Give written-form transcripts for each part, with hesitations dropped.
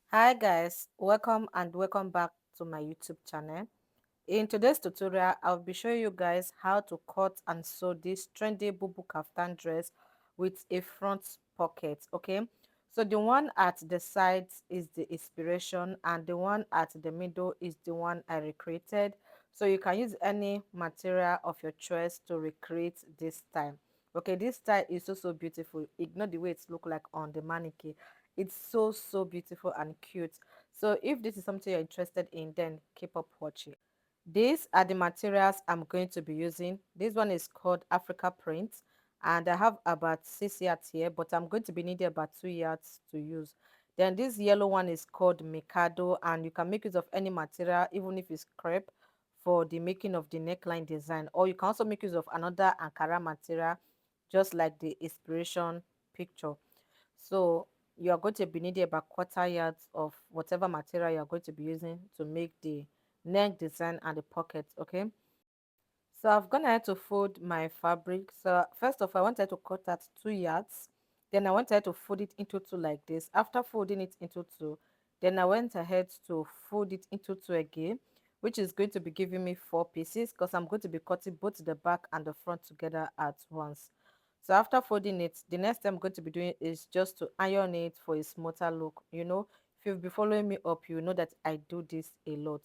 Hi guys, welcome back to my YouTube channel. In today's tutorial, I'll be showing you guys how to cut and sew this trendy bubu kaftan dress with a front pocket. Okay, so the one at the sides is the inspiration and the one at the middle is the one I recreated. So you can use any material of your choice to recreate this style. Okay, this style is so beautiful. Ignore the way it look like on the mannequin. It's so beautiful and cute. So if this is something you're interested in, then keep up watching. These are the materials I'm going to be using. This one is called Africa Print, and I have about 6 yards here, but I'm going to be needing about 2 yards to use. Then this yellow one is called Mikado, and you can make use of any material, even if it's crepe, for the making of the neckline design. Or you can also make use of another Ankara material, just like the inspiration picture. So you are going to be needing about quarter yards of whatever material you are going to be using to make the neck design and the pockets. Okay, so I've gone ahead to fold my fabric. So first of all, I wanted to cut at 2 yards, then I went ahead to fold it into two like this. After folding it into two, then I went ahead to fold it into two again, which is going to be giving me 4 pieces because I'm going to be cutting both the back and the front together at once. So after folding it, the next thing I'm going to be doing is just to iron it for a smoother look. If you've been following me up, you know that I do this a lot.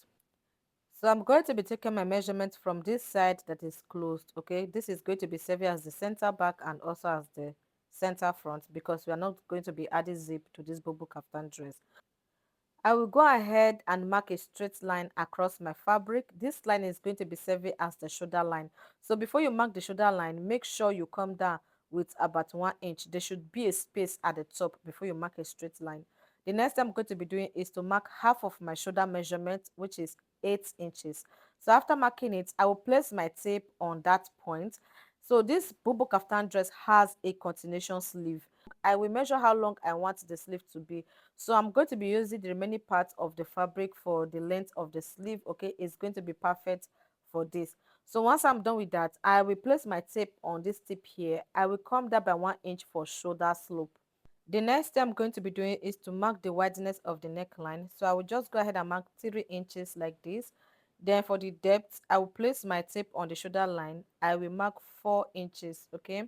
So I'm going to be taking my measurement from this side that is closed. Okay, this is going to be serving as the center back and also as the center front, because we are not going to be adding zip to this bubu kaftan dress. I will go ahead and mark a straight line across my fabric. This line is going to be serving as the shoulder line. So before you mark the shoulder line, make sure you come down with about 1 inch. There should be a space at the top before you mark a straight line. The next thing I'm going to be doing is to mark half of my shoulder measurement, which is 8 inches. So after marking it, I will place my tape on that point. So this bubu kaftan dress has a continuation sleeve. I will measure how long I want the sleeve to be. So I'm going to be using the remaining parts of the fabric for the length of the sleeve. Okay, it's going to be perfect for this. So once I'm done with that, I will place my tape on this tip here. I will come down by 1 inch for shoulder slope. The next thing I'm going to be doing is to mark the wideness of the neckline. So I will just go ahead and mark 3 inches like this. Then for the depth, I will place my tape on the shoulder line. I will mark 4 inches. Okay,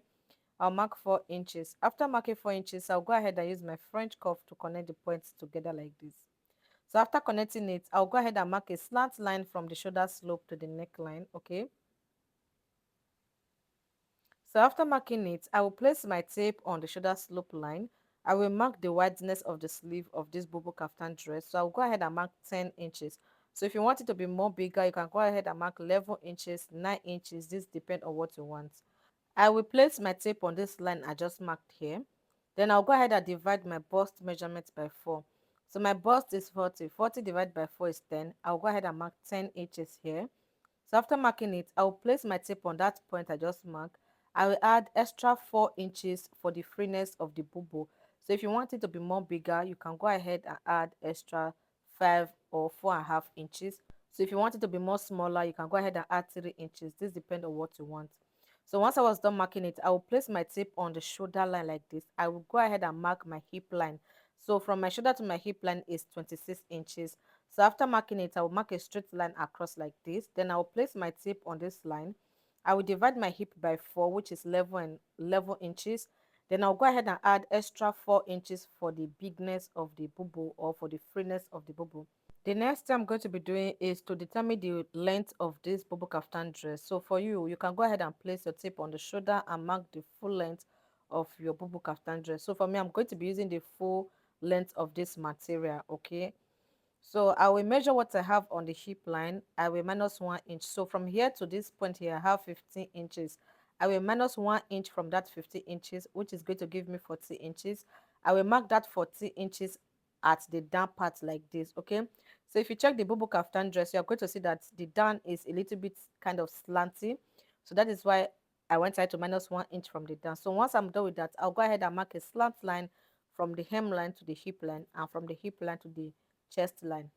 I'll mark 4 inches. After marking 4 inches, I'll go ahead and use my French cuff to connect the points together like this. So after connecting it, I'll go ahead and mark a slant line from the shoulder slope to the neckline. Okay, so after marking it, I will place my tape on the shoulder slope line. I will mark the wideness of the sleeve of this bubu kaftan dress. So I'll go ahead and mark 10 inches. So if you want it to be more bigger, you can go ahead and mark 11 inches, 9 inches. This depends on what you want. I will place my tape on this line I just marked here. Then I'll go ahead and divide my bust measurement by 4. So my bust is 40. 40 divided by 4 is 10. I'll go ahead and mark 10 inches here. So after marking it, I will place my tape on that point I just marked. I will add extra 4 inches for the freeness of the bubu. So if you want it to be more bigger, you can go ahead and add extra 5 or 4.5 inches. So if you want it to be more smaller, you can go ahead and add 3 inches. This depends on what you want. So once I was done marking it, I will place my tape on the shoulder line like this. I will go ahead and mark my hip line. So from my shoulder to my hip line is 26 inches. So after marking it, I will mark a straight line across like this. Then I will place my tape on this line. I will divide my hip by 4, which is 11 inches. Then I'll go ahead and add extra 4 inches for the bigness of the bubu, or for the freeness of the bubu. The next thing I'm going to be doing is to determine the length of this bubu kaftan dress. So for you, you can go ahead and place your tape on the shoulder and mark the full length of your bubu kaftan dress. So for me, I'm going to be using the full length of this material. Okay, so I will measure what I have on the hip line. I will minus 1 inch. So from here to this point here, I have 15 inches. I will minus 1 inch from that 50 inches, which is going to give me 40 inches. I will mark that 40 inches at the down part like this. Okay, so if you check the bubu kaftan dress, you're going to see that the down is a little bit kind of slanty. So that is why I went ahead to minus 1 inch from the down. So once I'm done with that, I'll go ahead and mark a slant line from the hemline to the hip line, and from the hip line to the chest line.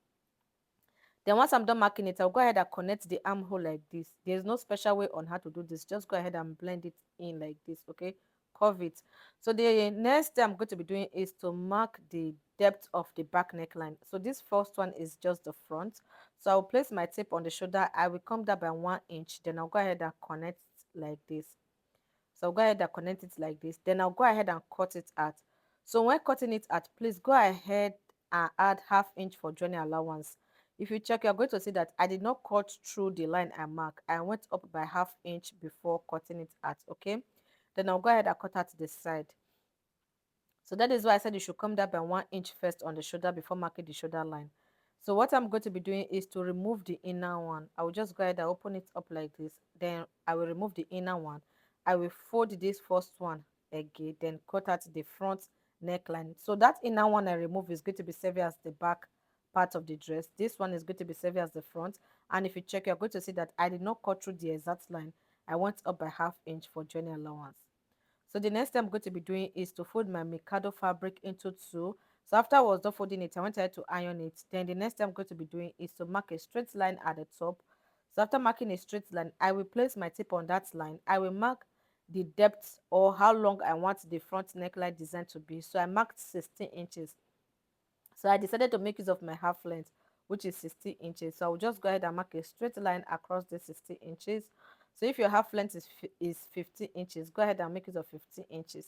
Then once I'm done marking it, I'll go ahead and connect the armhole like this. There's no special way on how to do this. Just go ahead and blend it in like this. Okay, curve it. So the next thing I'm going to be doing is to mark the depth of the back neckline. So this first one is just the front. So I'll place my tape on the shoulder. I will come down by 1 inch. Then I'll go ahead and connect it like this. So I'll go ahead and connect it like this. Then I'll go ahead and cut it out. So when cutting it out, please go ahead and add ½ inch for joining allowance. If you check, you're going to see that I did not cut through the line I mark. I went up by ½ inch before cutting it out. Okay. Then I'll go ahead and cut out the side. So that is why I said you should come down by 1 inch first on the shoulder before marking the shoulder line. So what I'm going to be doing is to remove the inner one. I will just go ahead and open it up like this. Then I will remove the inner one. I will fold this first one again, then cut out the front neckline. So that inner one I remove is going to be serving as the back part of the dress. This one is going to be serving as the front. And if you check, you're going to see that I did not cut through the exact line. I went up by ½ inch for joining allowance. So the next thing I'm going to be doing is to fold my Mikado fabric into two. So after I was done folding it, I went ahead to iron it. Then the next thing I'm going to be doing is to mark a straight line at the top. So after marking a straight line, I will place my tape on that line. I will mark the depth or how long I want the front neckline design to be. So I marked 16 inches. So I decided to make use of my half length, which is 60 inches. So I'll just go ahead and mark a straight line across the 60 inches. So if your half length is 50 inches, go ahead and make use of 50 inches.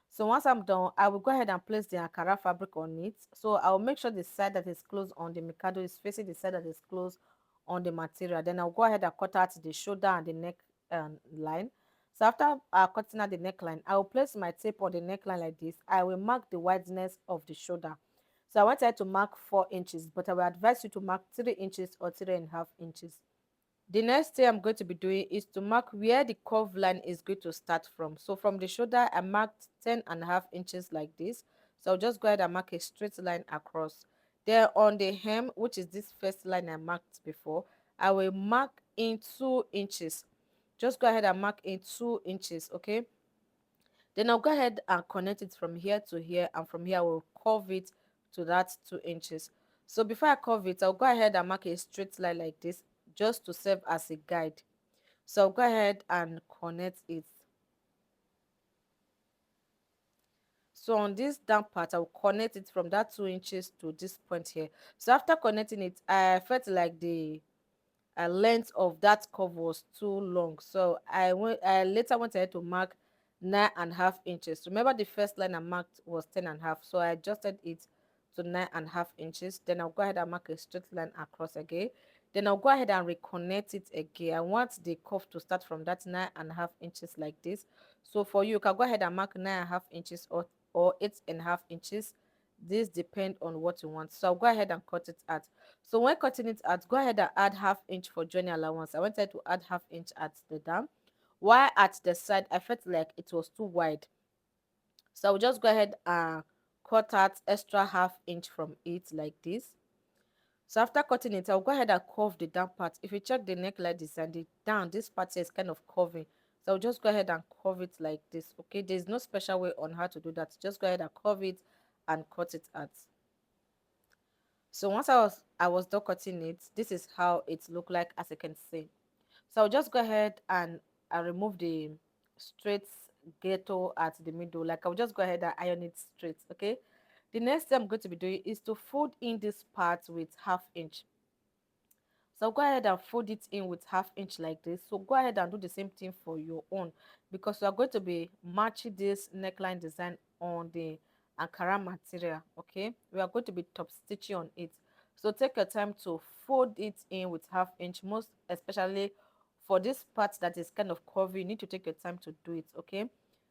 So once I'm done, I will go ahead and place the Ankara fabric on it. So I'll make sure the side that is closed on the Mikado is facing the side that is closed on the material. Then I'll go ahead and cut out the shoulder and the neck line. So after cutting out the neckline, I will place my tape on the neckline like this. I will mark the wideness of the shoulder. So I wanted to mark 4 inches, but I will advise you to mark 3 inches or 3.5 inches. The next thing I'm going to be doing is to mark where the curve line is going to start from. So from the shoulder, I marked 10.5 inches like this. So I'll just go ahead and mark a straight line across. Then on the hem, which is this first line I marked before, I will mark in 2 inches. Just go ahead and mark in 2 inches, okay? Then I'll go ahead and connect it from here to here, and from here I will curve it to that 2 inches. So before I curve it, I'll go ahead and mark a straight line like this just to serve as a guide. So I'll go ahead and connect it. So on this down part, I'll connect it from that 2 inches to this point here. So after connecting it, I felt like the length of that curve was too long, so I later went ahead to mark 9.5 inches. Remember, the first line I marked was 10.5, so I adjusted it to 9.5 inches. Then I'll go ahead and mark a straight line across again. Then I'll go ahead and reconnect it again. I want the curve to start from that 9.5 inches like this. So for you, you can go ahead and mark 9.5 inches or 8.5 inches. This depends on what you want. So I'll go ahead and cut it out. So when cutting it out, go ahead and add ½ inch for joining allowance. I wanted to add ½ inch at the down, while at the side I felt like it was too wide. So I'll just go ahead and cut out extra ½ inch from it like this. So after cutting it, I'll go ahead and curve the down part. If you check the neckline design, the down, this part here is kind of curving. So I'll just go ahead and curve it like this. Okay, there's no special way on how to do that. Just go ahead and curve it and cut it out. So once I was done cutting it, this is how it looked like, as you can see. So I'll just go ahead and I remove the straight ghetto at the middle. Like, I'll just go ahead and iron it straight. Okay, the next thing I'm going to be doing is to fold in this part with ½ inch. So go ahead and fold it in with ½ inch like this. So go ahead and do the same thing for your own, because we are going to be matching this neckline design on the Ankara material. Okay, we are going to be top stitching on it. So take your time to fold it in with ½ inch, most especially for this part that is kind of curvy. You need to take your time to do it. Okay,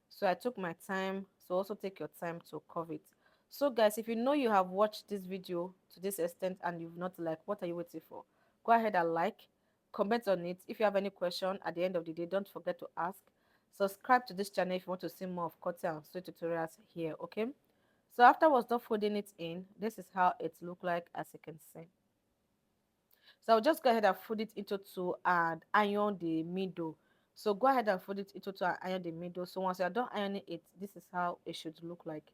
so I took my time, so also take your time to cover it. So guys, if you know you have watched this video to this extent and you've not liked, what are you waiting for? Go ahead and like, comment on it. If you have any question at the end of the day, don't forget to ask. Subscribe to this channel if you want to see more of cutting and sewing tutorials here. Okay, so after I was done folding it in, this is how it looked like, as you can see. So I'll just go ahead and fold it into two and iron the middle. So go ahead and fold it into two and iron the middle. So once you're done ironing it, this is how it should look like.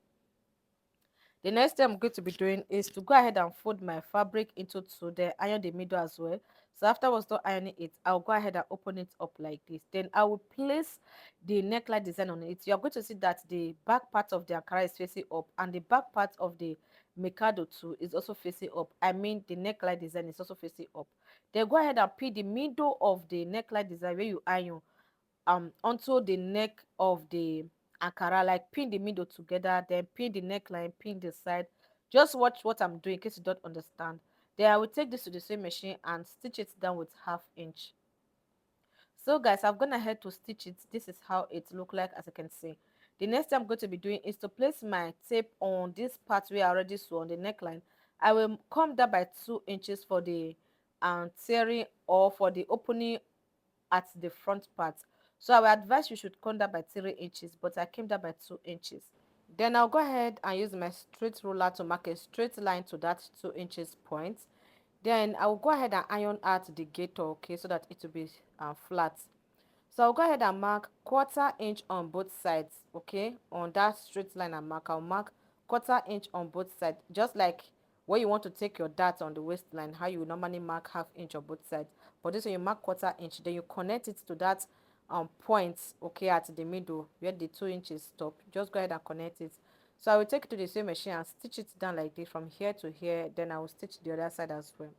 The next thing I'm going to be doing is to go ahead and fold my fabric into two, then iron the middle as well. So after I was done ironing it, I'll go ahead and open it up like this. Then I will place the neckline design on it. You're going to see that the back part of the Ankara is facing up and the back part of the mikado too is also facing up. I mean the neckline design is also facing up. Then go ahead and pin the middle of the neckline design where you iron onto the neck of the ankara, like pin the middle together, then pin the neckline, pin the side. Just watch what I'm doing in case you don't understand. Then I will take this to the sewing machine and stitch it down with 1/2 inch. So guys, I've gone ahead to stitch it. This is how it look like, as you can see. The next thing I'm going to be doing is to place my tape on this part we already sew on the neckline. I will come down by 2 inches for the tearing or for the opening at the front part. So I would advise you should come down by 3 inches, but I came down by 2 inches. Then I'll go ahead and use my straight ruler to mark a straight line to that 2 inches point. Then I will go ahead and iron out the gator, okay, so that it will be flat. So I'll go ahead and mark 1/4 inch on both sides, okay, on that straight line. And mark, I'll mark 1/4 inch on both sides, just like where you want to take your dart on the waistline, how you normally mark 1/2 inch on both sides. But this one you mark 1/4 inch, then you connect it to that point, okay, at the middle where the 2 inches stop. Just go ahead and connect it. So I will take it to the sewing machine and stitch it down like this from here to here. Then I will stitch the other side as well.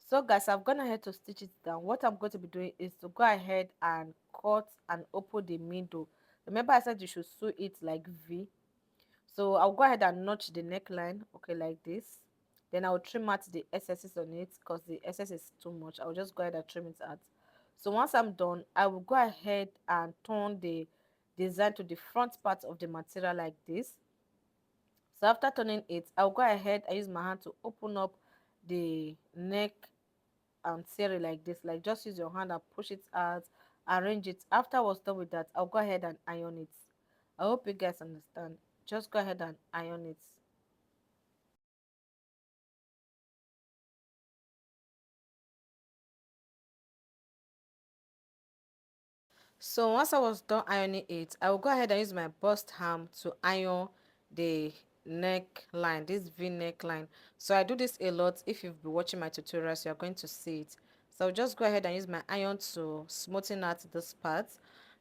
So guys, I've gone ahead to stitch it down. What I'm going to be doing is to go ahead and cut and open the middle. Remember I said you should sew it like V. So I'll go ahead and notch the neckline, okay, like this. Then I'll trim out the excesses on it because the excess is too much. I'll just go ahead and trim it out. So once I'm done, I will go ahead and turn the design to the front part of the material like this. So after turning it, I'll go ahead and use my hand to open up the neck and tear it like this. Like just use your hand and push it out, arrange it. After I was done with that, I'll go ahead and iron it. I hope you guys understand. Just go ahead and iron it. So once I was done ironing it, I will go ahead and use my bust ham to iron the neckline, this V neckline. So I do this a lot. If you've been watching my tutorials, you're going to see it. So I'll just go ahead and use my iron to smoothen out this part.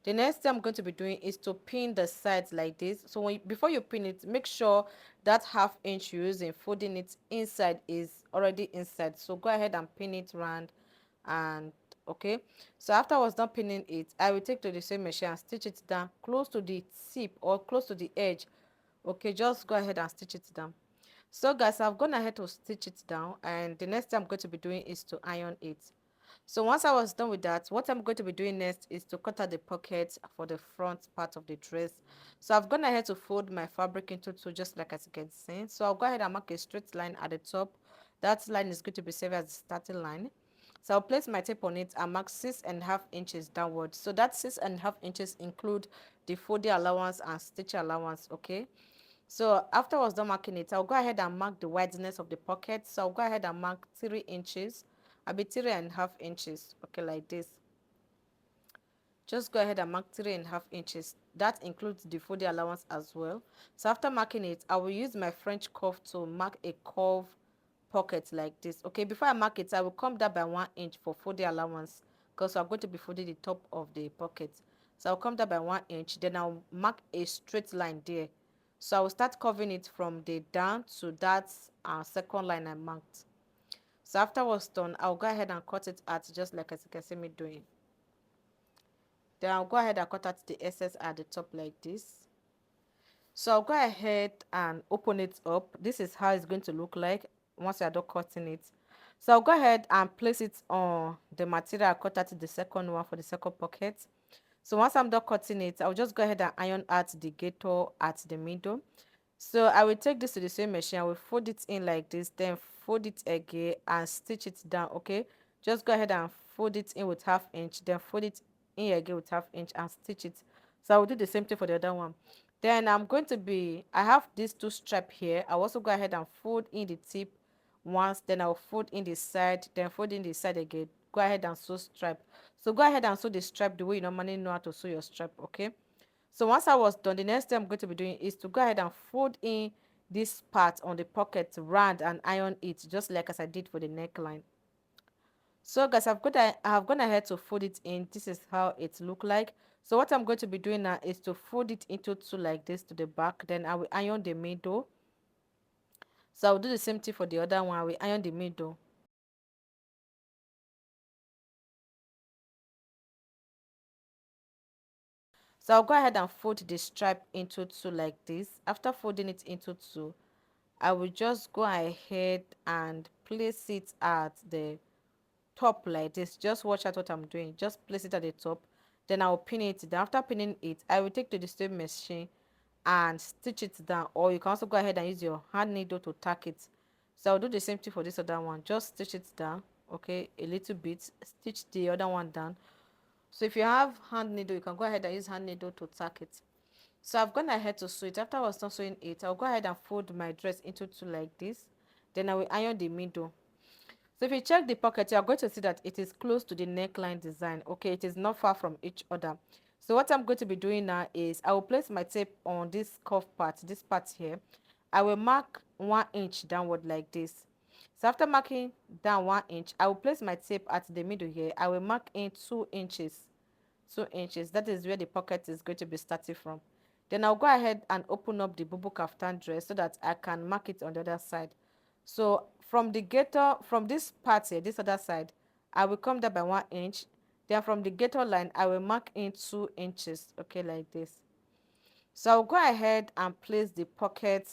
The next thing I'm going to be doing is to pin the sides like this. So before you pin it, make sure that 1/2 inch you're using folding it inside is already inside. So go ahead and pin it round and okay. So after I was done pinning it, I will take to the same machine and stitch it down close to the tip or close to the edge. Okay, just go ahead and stitch it down. So guys, I've gone ahead to stitch it down, and the next thing I'm going to be doing is to iron it. So once I was done with that, what I'm going to be doing next is to cut out the pockets for the front part of the dress. So I've gone ahead to fold my fabric into two, just like as you can see. So I'll go ahead and mark a straight line at the top. That line is going to be served as the starting line. So I'll place my tape on it and mark 6.5 inches downward. So that 6.5 inches include the folding allowance and stitch allowance, okay? So after I was done marking it, I'll go ahead and mark the wideness of the pocket. So I'll go ahead and mark 3 inches. I'll be 3.5 inches, okay, like this. Just go ahead and mark 3.5 inches. That includes the folding allowance as well. So after marking it, I will use my French curve to mark a curve pocket like this. Okay, before I mark it, I will come down by 1 inch for folding allowance because I'm going to be folding the top of the pocket. So I'll come down by 1 inch, then I'll mark a straight line there. So I will start curving it from the down to that second line I marked. So after I was done, I'll go ahead and cut it out just like as you can see me doing. Then I'll go ahead and cut out the excess at the top like this. So I'll go ahead and open it up. This is how it's going to look like once you're done cutting it. So I'll go ahead and place it on the material I cut out the second one for the second pocket. So once I'm done cutting it, I'll just go ahead and iron out the gator at the middle. So I will take this to the same machine. I will fold it in like this, then fold it again and stitch it down, okay? Just go ahead and fold it in with 1/2 inch, then fold it in again with 1/2 inch and stitch it. So I will do the same thing for the other one. Then I have these two strap here. I'll also go ahead and fold in the tip once, then I'll fold in the side, then fold in the side again. Go ahead and sew strap. So go ahead and sew the strap the way you normally know how to sew your strap, okay? So once I was done, the next thing I'm going to be doing is to go ahead and fold in this part on the pocket round and iron it just like as I did for the neckline. So guys, I have gone ahead to fold it in. This is how it look like. So what I'm going to be doing now is to fold it into two like this to the back. Then I will iron the middle. So I'll do the same thing for the other one. I will iron the middle. So I'll go ahead and fold the stripe into two like this. After folding it into two, I will just go ahead and place it at the top like this. Just watch out what I'm doing. Just place it at the top. Then I'll pin it down. After pinning it, I will take to the sewing machine and stitch it down, or you can also go ahead and use your hand needle to tack it. So I'll do the same thing for this other one. Just stitch it down, okay, a little bit. Stitch the other one down. So if you have hand needle, you can go ahead and use hand needle to tack it. So I've gone ahead to sew it. After I was done sewing it, I'll go ahead and fold my dress into two like this. Then I will iron the middle. So if you check the pocket, you are going to see that it is close to the neckline design. Okay, it is not far from each other. So what I'm going to be doing now is I will place my tape on this cuff part, this part here. I will mark 1 inch downward like this. So after marking down 1 inch, I will place my tape at the middle here. I will mark in 2 inches. 2 inches. That is where the pocket is going to be starting from. Then I'll go ahead and open up the Bubu Caftan dress so that I can mark it on the other side. So from the gator, from this part here, this other side, I will come down by 1 inch. Then from the gator line, I will mark in 2 inches, okay, like this. So I'll go ahead and place the pocket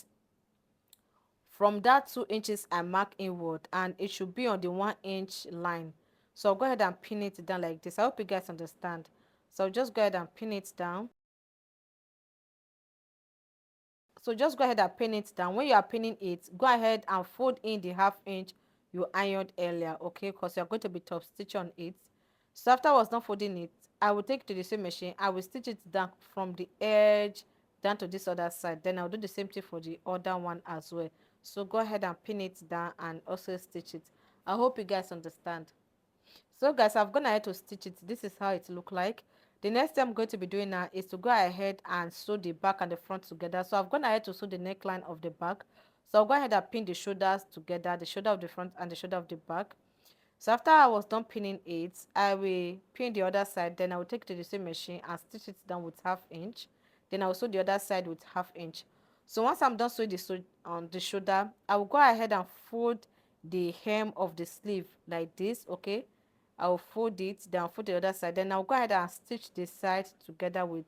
from that 2 inches I mark inward, and it should be on the 1 inch line. So I'll go ahead and pin it down like this. I hope you guys understand. So I'll just go ahead and pin it down. So just go ahead and pin it down. When you are pinning it, go ahead and fold in the 1/2 inch you ironed earlier, okay, because you're going to be top stitch on it. So after I was done folding it, I will take to the sewing machine. I will stitch it down from the edge down to this other side. Then I'll do the same thing for the other one as well. So go ahead and pin it down and also stitch it. I hope you guys understand. So guys, I've gone ahead to stitch it. This is how it look like. The next thing I'm going to be doing now is to go ahead and sew the back and the front together. So I've gone ahead to sew the neckline of the back. So I'll go ahead and pin the shoulders together, the shoulder of the front and the shoulder of the back. So after I was done pinning it, I will pin the other side. Then I will take it to the sewing machine and stitch it down with 1/2 inch. Then I will sew the other side with 1/2 inch. So once I'm done sewing on the shoulder, I will go ahead and fold the hem of the sleeve like this, okay. I will fold it, then I'll fold the other side. Then I'll go ahead and stitch the side together with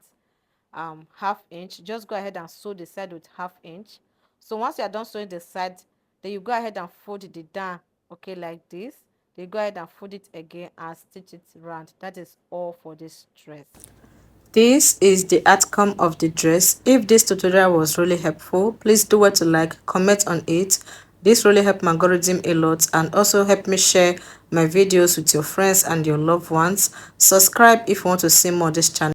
1/2 inch. Just go ahead and sew the side with 1/2 inch. So once you are done sewing the side, then you go ahead and fold it down, okay, like this. Then you go ahead and fold it again and stitch it round. That is all for this dress. This is the outcome of the dress. If this tutorial was really helpful, please do what to like, comment on it. This really helped my algorithm a lot, and also help me share my videos with your friends and your loved ones. Subscribe if you want to see more of this channel.